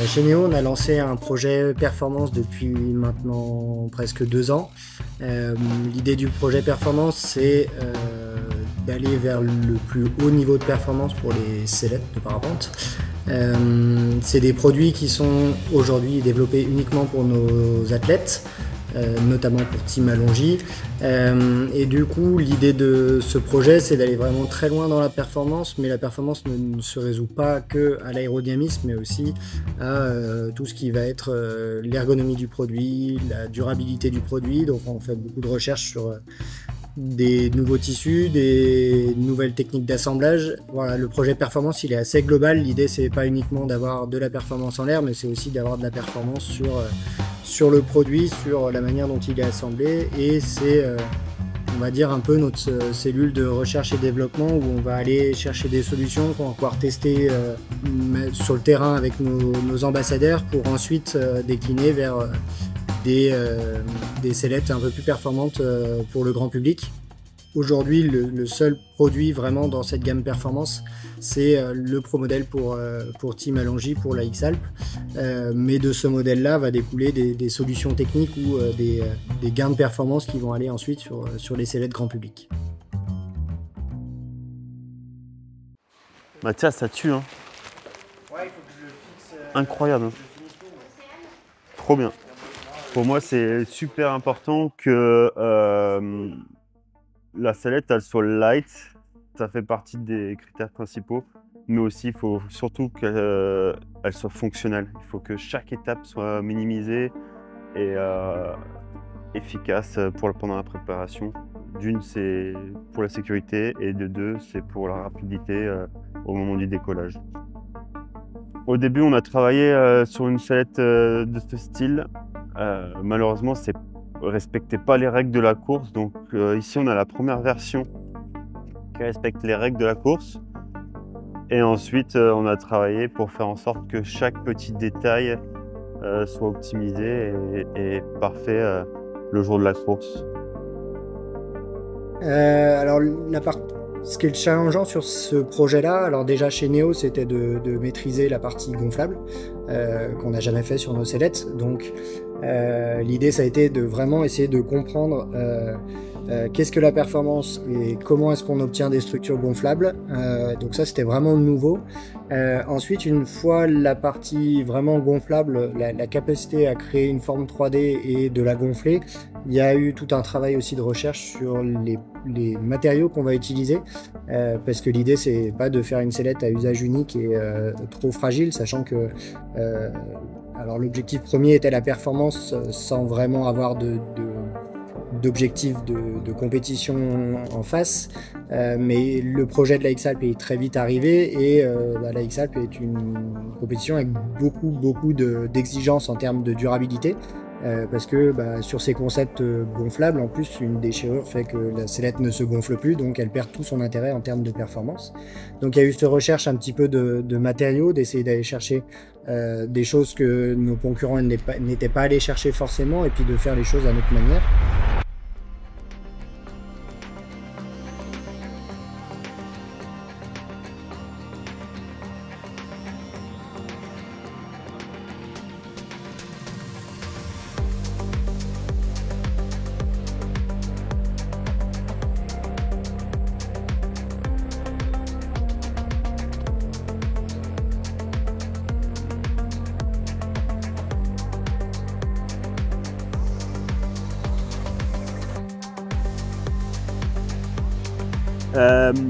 Chez Neo, on a lancé un projet performance depuis maintenant presque 2 ans. L'idée du projet performance, c'est d'aller vers le plus haut niveau de performance pour les sellettes de parapente. C'est des produits qui sont aujourd'hui développés uniquement pour nos athlètes, notamment pour Team Allongis. Et du coup, l'idée de ce projet, c'est d'aller vraiment très loin dans la performance, mais la performance ne se résout pas que à l'aérodynamisme, mais aussi à tout ce qui va être l'ergonomie du produit, la durabilité du produit. Donc on fait beaucoup de recherches sur des nouveaux tissus, des nouvelles techniques d'assemblage. Voilà, le projet performance, il est assez global. L'idée, c'est pas uniquement d'avoir de la performance en l'air, mais c'est aussi d'avoir de la performance sur le produit, sur la manière dont il est assemblé. Et c'est, on va dire, un peu notre cellule de recherche et développement où on va aller chercher des solutions qu'on va pouvoir tester sur le terrain avec nos ambassadeurs pour ensuite décliner vers des sellettes un peu plus performantes pour le grand public. Aujourd'hui, le seul produit vraiment dans cette gamme performance, c'est le Pro modèle pour Team Allongis, pour la X-Alp. Mais de ce modèle-là va découler des solutions techniques ou des gains de performance qui vont aller ensuite sur les sellettes grand public. Mathias, ça tue, hein. Ouais, il faut que je le fixe. Incroyable. Trop bien. Pour moi, c'est super important que la sellette, elle soit light. Ça fait partie des critères principaux. Mais aussi, il faut surtout qu'elle soit fonctionnelle. Il faut que chaque étape soit minimisée et efficace pendant la préparation. D'une, c'est pour la sécurité et de deux, c'est pour la rapidité au moment du décollage. Au début, on a travaillé sur une sellette de ce style. Malheureusement, ça ne respectait pas les règles de la course. Donc ici, on a la première version qui respecte les règles de la course. Et ensuite, on a travaillé pour faire en sorte que chaque petit détail soit optimisé et parfait le jour de la course. Alors, ce qui est challengeant sur ce projet-là, alors déjà chez Neo, c'était de maîtriser la partie gonflable qu'on n'a jamais fait sur nos sellettes. Donc, l'idée, ça a été de vraiment essayer de comprendre qu'est-ce que la performance et comment est-ce qu'on obtient des structures gonflables. Donc ça, c'était vraiment nouveau. Ensuite, une fois la partie vraiment gonflable, la capacité à créer une forme 3D et de la gonfler, il y a eu tout un travail aussi de recherche sur les matériaux qu'on va utiliser, parce que l'idée, c'est pas de faire une sellette à usage unique et trop fragile, sachant que alors l'objectif premier était la performance sans vraiment avoir d'objectif de compétition en face, mais le projet de la X-Alp est très vite arrivé et la X-Alp est une compétition avec beaucoup d'exigences en termes de durabilité, parce que sur ces concepts gonflables, en plus une déchirure fait que la sellette ne se gonfle plus, donc elle perd tout son intérêt en termes de performance. Donc il y a eu cette recherche un petit peu de matériaux, d'essayer d'aller chercher des choses que nos concurrents n'étaient pas allés chercher forcément, et puis de faire les choses à notre manière.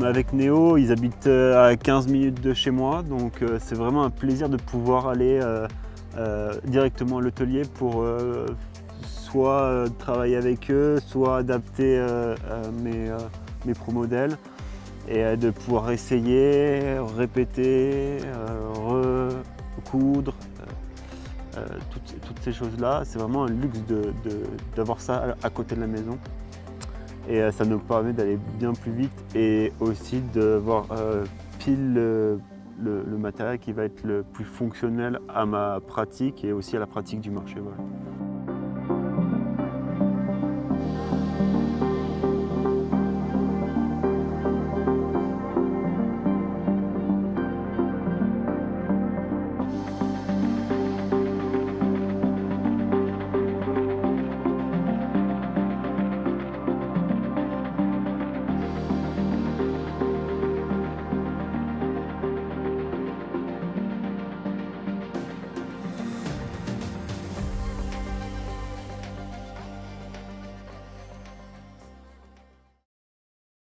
Avec Néo, ils habitent à 15 minutes de chez moi, donc c'est vraiment un plaisir de pouvoir aller directement à l'atelier pour soit travailler avec eux, soit adapter mes pro modèles et de pouvoir essayer, répéter, recoudre, toutes ces choses-là. C'est vraiment un luxe d'avoir ça à côté de la maison. Et ça nous permet d'aller bien plus vite et aussi d'avoir pile le matériel qui va être le plus fonctionnel à ma pratique et aussi à la pratique du marché. Voilà.